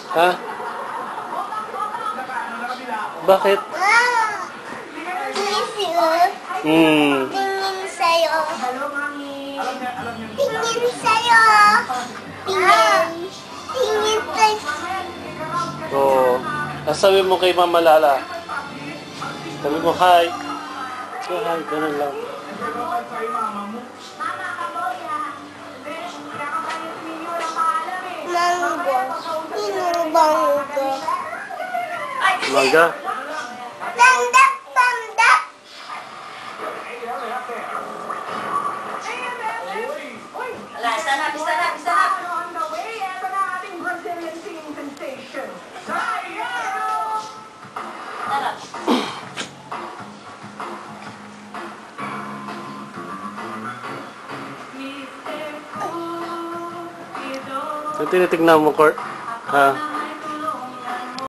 Ha? Bakit? Tingin sa'yo. Tingin sa'yo. Tingin sa'yo. Oo. Sabi mo kay Mama Lala. Sabi mo, hi. So, hi. Ganun lang. Manggo. Sinong banggo? Mangga? Tandak, tandak. Ala, isa na. On the way, eto na ating Brazilian team sensation. Sayang! Tara. Ito tinitignan mo, Court. Ha?